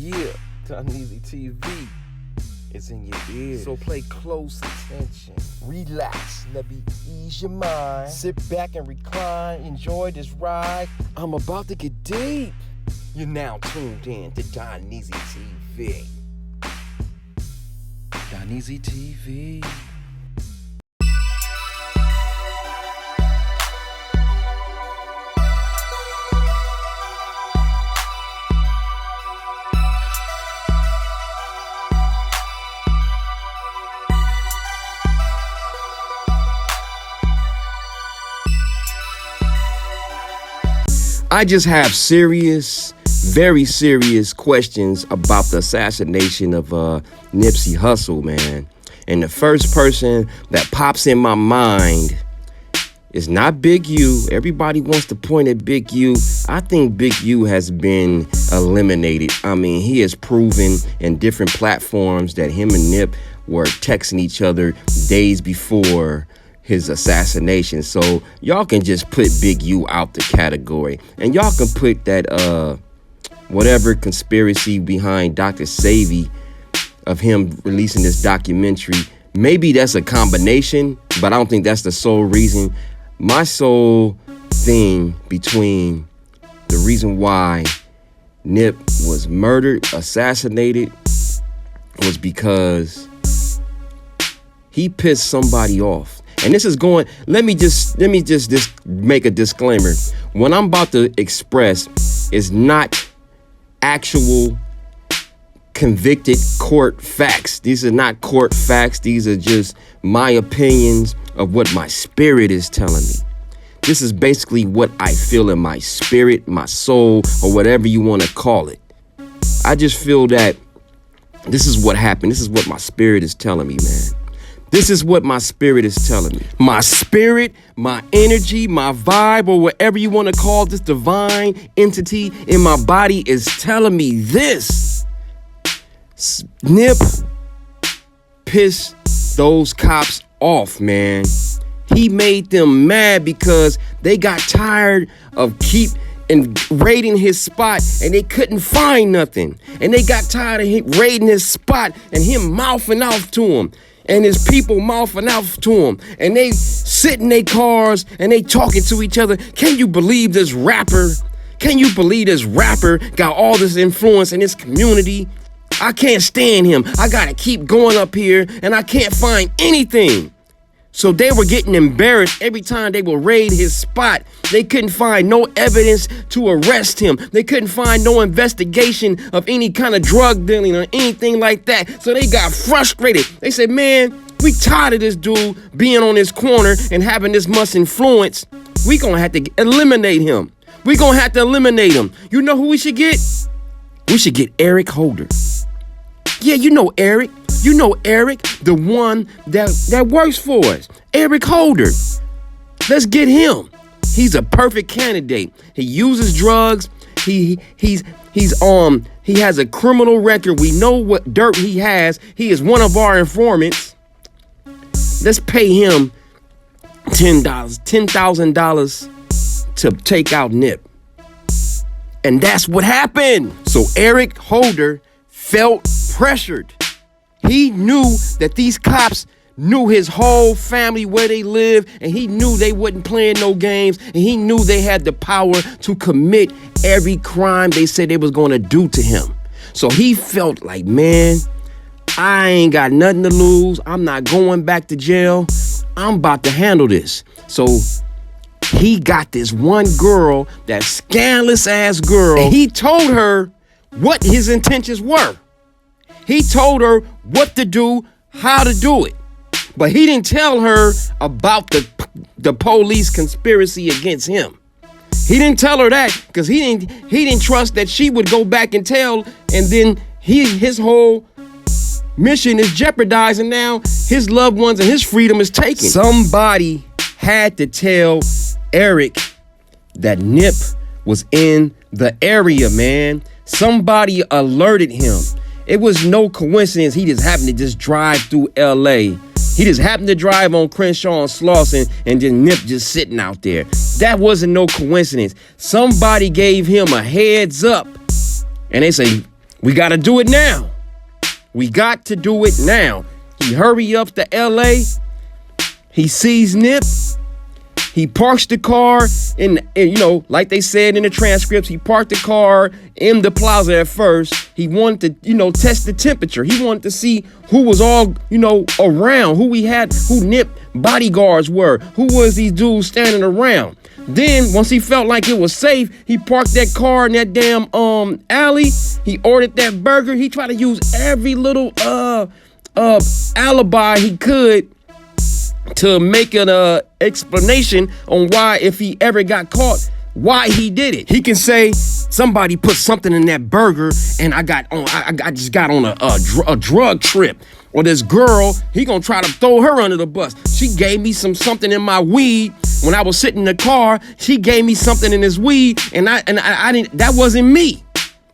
Yeah, Easy TV is in your ear. So pay close attention. Relax, let me ease your mind. Sit back and recline, enjoy this ride. I'm about to get deep. You're now tuned in to Easy TV. Easy TV. I just have very serious questions about the assassination of Nipsey Hussle, man. And the first person that pops in my mind is not Big U. Everybody wants to point at Big U. I think Big U has been eliminated. I mean, he has proven in different platforms that him and Nip were texting each other days before his assassination. So y'all can just put Big U out the category, and y'all can put that whatever conspiracy behind Dr. Savy of him releasing this documentary. Maybe that's a combination, but I don't think that's the sole reason. My sole thing between the reason why Nip was murdered, assassinated, was because he pissed somebody off. And this is going, let me just make a disclaimer. What I'm about to express is not actual convicted court facts. These are not court facts. These are just my opinions of what my spirit is telling me. This is basically what I feel in my spirit, my soul, or whatever you want to call it. I just feel that this is what happened. This is what my spirit is telling me, man. This is what my spirit is telling me. My spirit, my energy, my vibe, or whatever you want to call this divine entity in my body is telling me this. Nip pissed those cops off, man. He made them mad because they got tired of raiding his spot, and they couldn't find nothing. And they got tired of raiding his spot and him mouthing off to him. And his people mouthing out to him. And they sit in their cars and they talking to each other. Can you believe this rapper? Can you believe this rapper got all this influence in this community? I can't stand him. I gotta keep going up here and I can't find anything. So they were getting embarrassed every time they would raid his spot. They couldn't find no evidence to arrest him. They couldn't find no investigation of any kind of drug dealing or anything like that. So they got frustrated. They said, man, we tired of this dude being on this corner and having this much influence. We gonna have to eliminate him. We gonna have to eliminate him. You know who we should get? We should get Eric Holder. Yeah, you know Eric. You know Eric, the one that works for us. Eric Holder. Let's get him. He's a perfect candidate. He uses drugs. He has a criminal record. We know what dirt he has. He is one of our informants. Let's pay him $10,000 to take out Nip. And that's what happened. So Eric Holder felt pressured. He knew that these cops knew his whole family, where they live, and he knew they wasn't playing no games, and he knew they had the power to commit every crime they said they was going to do to him. So he felt like, man, I ain't got nothing to lose. I'm not going back to jail. I'm about to handle this. So he got this one girl, that scandalous ass girl, and he told her what his intentions were. He told her what to do, how to do it. But he didn't tell her about the police conspiracy against him. He didn't tell her that because he didn't trust that she would go back and tell, and then his whole mission is jeopardized, and now his loved ones and his freedom is taken. Somebody had to tell Eric that Nip was in the area, man. Somebody alerted him. It was no coincidence he just happened to just drive through LA. He just happened to drive on Crenshaw and Slauson, and then Nip just sitting out there. That wasn't no coincidence. Somebody gave him a heads up. And they say, We got to do it now. We got to do it now. He hurry up to LA. He sees Nip. He parks the car in, like they said in the transcripts, he parked the car in the plaza at first. He wanted to, test the temperature. He wanted to see who was all, around, who Nip bodyguards were, who was these dudes standing around. Then once he felt like it was safe, he parked that car in that damn alley. He ordered that burger. He tried to use every little alibi he could to make an explanation on why, if he ever got caught, why he did it. He can say somebody put something in that burger and I just got on a drug trip. Or this girl, he gonna try to throw her under the bus. She gave me something in my weed when I was sitting in the car. She gave me something in his weed and I didn't. That wasn't me.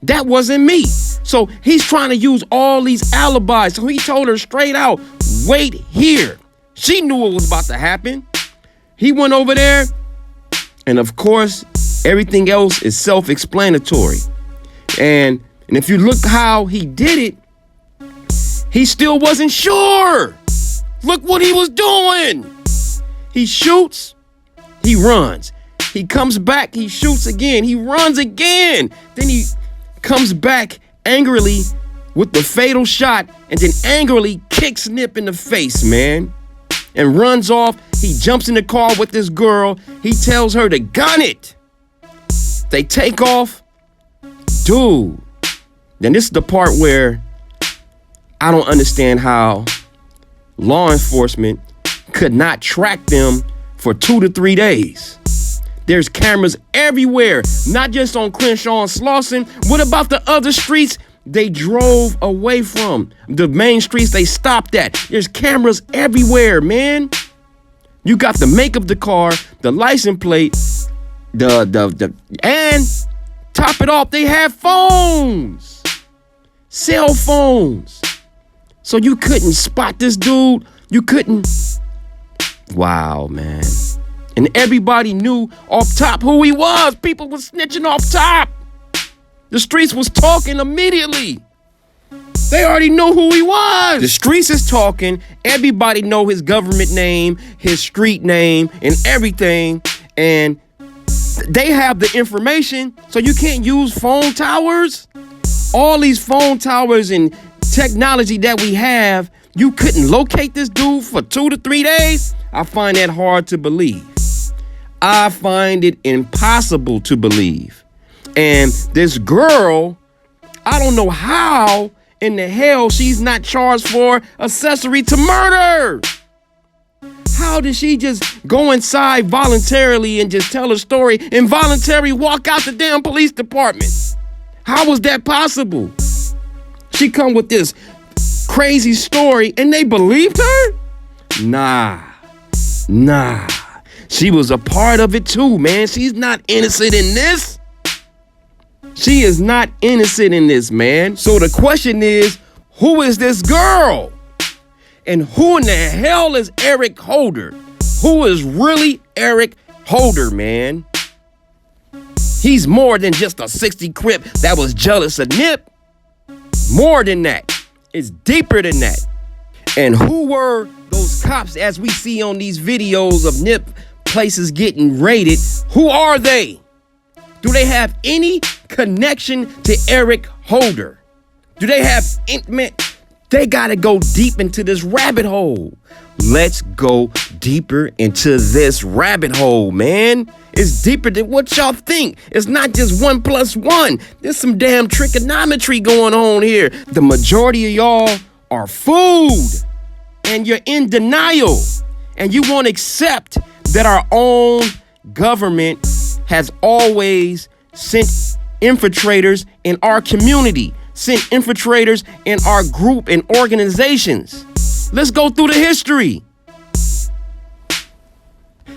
That wasn't me. So he's trying to use all these alibis. So he told her straight out, wait here. She knew what was about to happen. He went over there, and of course, everything else is self-explanatory. And if you look how he did it, he still wasn't sure. Look what he was doing. He shoots, he runs. He comes back, he shoots again, he runs again. Then he comes back angrily with the fatal shot and then angrily kicks Nip in the face, man. And runs off. He jumps in the car with this girl. He tells her to gun it. They take off. Dude. Then this is the part where I don't understand how law enforcement could not track them for 2 to 3 days. There's cameras everywhere, not just on Crenshaw and Slauson. What about the other streets they drove away from? The main streets they stopped at. There's cameras everywhere, man. You got the make of the car, the license plate, and top it off, they have phones, cell phones. So you couldn't spot this dude. You couldn't. Wow, man. And everybody knew off top who he was. People were snitching off top. The streets was talking immediately. They already know who he was. The streets is talking. Everybody know his government name, his street name, and everything. And they have the information, so you can't use phone towers. All these phone towers and technology that we have, you couldn't locate this dude for 2 to 3 days? I find that hard to believe. I find it impossible to believe. And this girl, I don't know how in the hell she's not charged for accessory to murder. How did she just go inside voluntarily and just tell her story and voluntarily walk out the damn police department? How was that possible? She come with this crazy story and they believed her? Nah. She was a part of it too, man. She's not innocent in this. She is not innocent in this, man. So the question is, who is this girl? And who in the hell is Eric Holder? Who is really Eric Holder, man? He's more than just a 60 Crip that was jealous of Nip. More than that. It's deeper than that. And who were those cops as we see on these videos of Nip places getting raided? Who are they? Do they have any connection to Eric Holder? Do they have, man, they gotta go deep into this rabbit hole. Let's go deeper into this rabbit hole, man. It's deeper than what y'all think. It's not just 1 + 1. There's some damn trigonometry going on here. The majority of y'all are fooled and you're in denial and you won't accept that our own government has always sent infiltrators in our community, sent infiltrators in our group and organizations. Let's go through the history.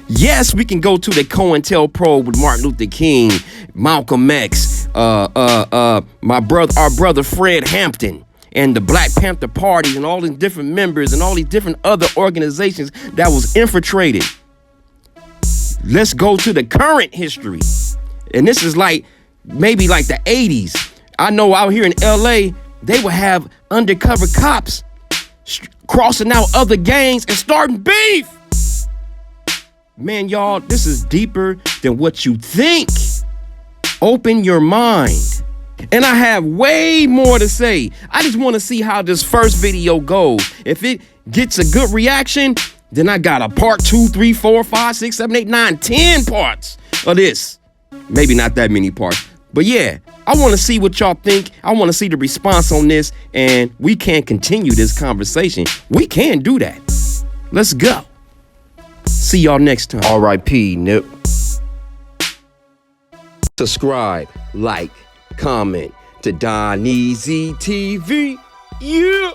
Yes, we can go to the COINTELPRO with Martin Luther King, Malcolm X, our brother Fred Hampton, and the Black Panther Party, and all these different members and all these different other organizations that was infiltrated. Let's go to the current history. And this is like maybe like the 80s. I know out here in LA, they would have undercover cops crossing out other gangs and starting beef. Man, y'all, this is deeper than what you think. Open your mind. And I have way more to say. I just want to see how this first video goes. If it gets a good reaction, then I got a part 2, 3, 4, 5, 6, 7, 8, 9, 10 parts of this. Maybe not that many parts. But yeah, I want to see what y'all think. I want to see the response on this. And we can continue this conversation. We can do that. Let's go. See y'all next time. R.I.P. Nip. Subscribe, like, comment to Don Easy TV. Yeah.